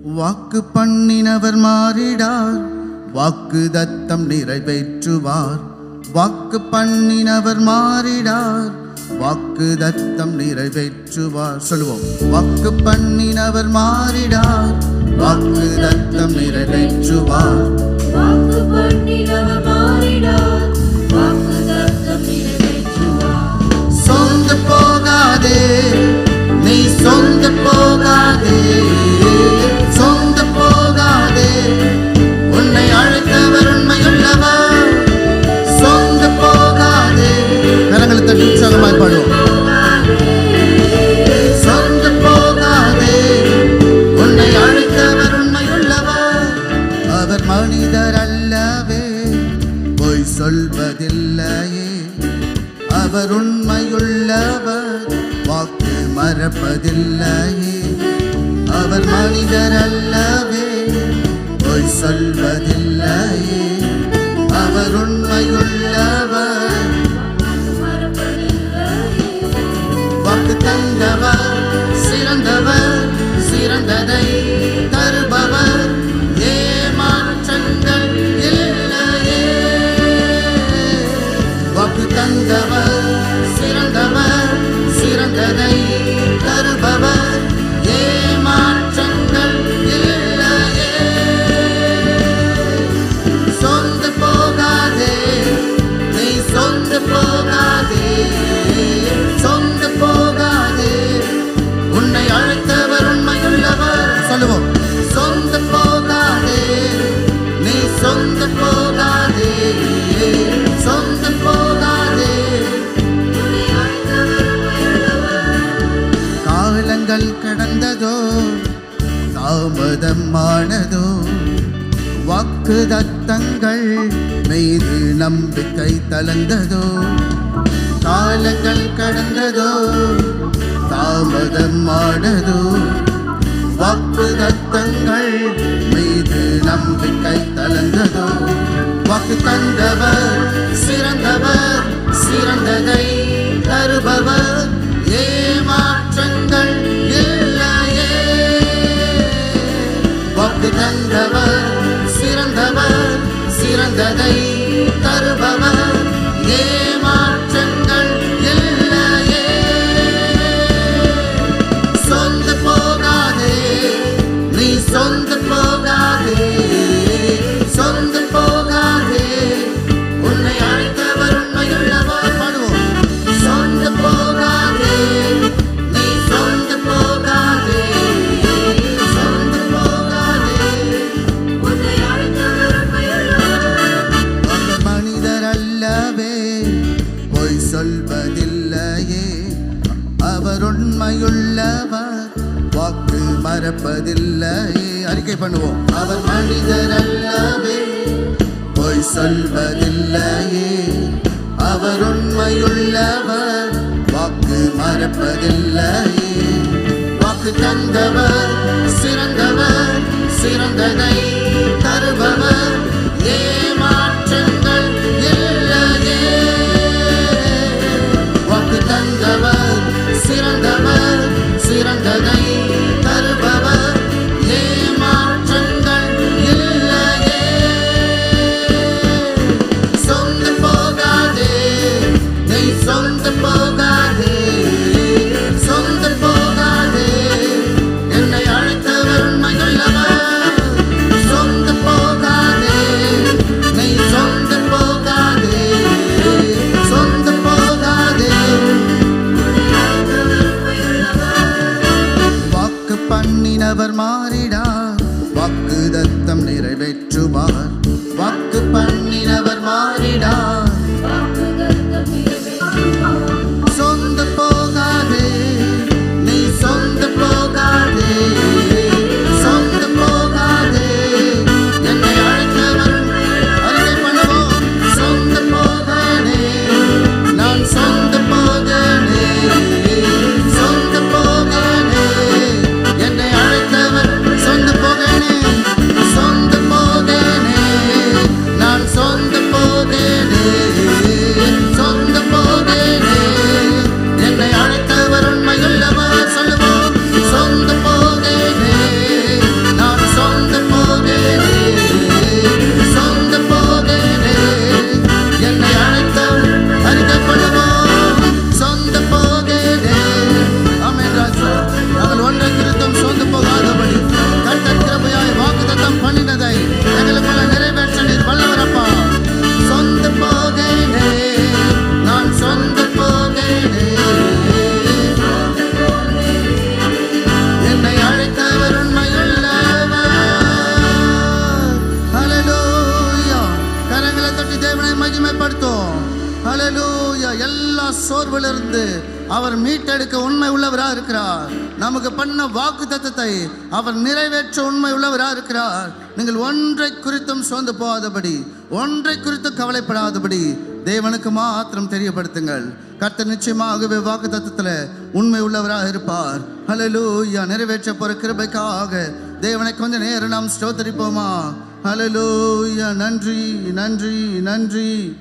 வாக்கு பண்ணினவர் மாறிடார், வாக்கு தத்தம் நிறைவேற்றுவார். வாக்கு பண்ணினவர் மாறிடார், வாக்கு தத்தம் நிறைவேற்றுவார். சொல்லுவோம். வாக்கு பண்ணினவர் மாறிடார், வாக்கு தத்தம் நிறைவேற்றுவார். வாக்கு பண்ணினவர் மாறிடார், வாக்கு தத்தம் நிறைவேற்றுவார். சொந்து போகாதே, நீ சொந்து போகாதே, சொந்து போகாதே, உன்னை அழைத்தவர் உண்மையுள்ளவர். சொந்து போகாதே. கரங்களை தட்டி உற்சாகமாய் பாடுவோம். சொந்து போகாதே, உன்னை அழைத்தவர் உண்மையுள்ளவர். அவர் மனிதர் அல்லவே, பொய் சொல்வதில்லையே. அவர் உண்மையுள்ளவர், வாக்கு மறப்பதில்லையே. அவர் மனிதர் அல்லவே, பொய் சொல்வதில்லையே. அவர் உண்மையுள்ளவர், வாக்கு தந்தவர், சிறந்தவர், சிறந்ததை தருபவர். ஏமாற்றங்கள் இல்லையே. வாக்கு தந்தவர், சிறந்தவர், சிறந்ததை தருபவர். ஏமாற்றங்கள் இல்லையே. சொந்து போகாதே, நீ சொந்து போகாதே, சொந்து போகாதே, உன்னை அழைத்தவர் உண்மையுள்ளவர். சொல்லுவோம். சொந்து போகாதே, நீ சொந்து போகாதே, சொந்து போகாதே. காலங்கள் கடந்ததோ, தாமதமானதோ, வாக்கு தத்தங்கள் மீது நம்பிக்கை தளர்ந்ததோ. காலங்கள் கடந்ததோ, தாமதமானதோ, வாக்கு தத்தங்கள் மீது நம்பிக்கை தளர்ந்ததோ. வாக்கு தந்தவர், சிறந்தவர், சிறந்ததை தருபவர். ஏமாற்றங்கள் இல்லையே. வாக்கு தந்தவர், சிறந்தவர், சிறந்ததை தருபவர். ஏமாற்றங்கள் இல்லையே. சொந்து போகாதே, நீ சொந்து போகாதே, சொந்து போகாதே, உன்னை அழைத்தவர் உண்மையுள்ளவர். பாடுவோம். சொந்து போகாதே, நீ சொந்து போகாதே, சொந்து போகாதே, உன்னை அழைத்தவர் உண்மையுள்ளவர். அவர் மனிதர் அல்லவே, பொய் சொல்வதில்லையே. அவர் உண்மையுள்ளவர், வாக்கு மறப்பதில்லையே. அறிக்கை பண்ணுவோம். அவர் மனிதர் அல்லவே, பொய் சொல்வதில்லையே. அவர் உண்மையுள்ளவர், வாக்கு மறப்பதில்லையே. வாக்கு தந்தவர், சிறந்தவர், சிறந்ததை தருபவர். ஏமாற்றங்கள் இல்லையே. வாக்கு தந்தவர், சிறந்தவர், சிறந்ததை தருபவர். ஏமாற்றங்கள் இல்லையே. சொந்து போகாதே, நீ சொந்து போகாதே, சொந்து போகாதே, என்னை அழைத்தவர் உண்மையுள்ளவர். சொந்து போகாதே, நீ சொந்து போகாதே, சொந்து போகாதே. வாக்கு பண்ணினவர் மாறிடார், வாக்கு தத்தம் நிறைவேற்றுவார். வாக்கு பண்ணினவர் மாறிடார். வாக்கு தத்தம் நிறைவேற்றுவார். சொந்து போகாதே, நீ சொந்து போகாதே, சொந்து போகாதே, என்னை அழைத்தவர். அறிக்கை பண்ணுவோம். சொந்து போகாதே, நான் சொந்து போகாதே, சொந்து போகாதே, என்னை அழைத்தவர். சொந்து போகாதே, சொந்து போகாதே, நான் சொந்து அவர் மீட்டெடுக்க உண்மை உள்ளவராக இருக்கிறார். நமக்கு பண்ண வாக்கு தத்தத்தை அவர் நிறைவேற்ற உண்மை உள்ளவராக இருக்கிறார். நீங்கள் ஒன்றை குறித்தும் சோர்ந்து போகாதபடி, ஒன்றை குறித்தும் கவலைப்படாதபடி தேவனுக்கு மாத்திரம் தெரியப்படுத்துங்கள். கர்த்தர் நிச்சயமாகவே வாக்கு தத்தத்தில் உண்மை உள்ளவராக இருப்பார். ஹல்லேலூயா. நிறைவேற்ற போற கிருபைக்காக தேவனை கொஞ்ச நேரம் நாம் ஸ்தோத்திரிப்போமா? ஹல்லேலூயா. நன்றி, நன்றி, நன்றி.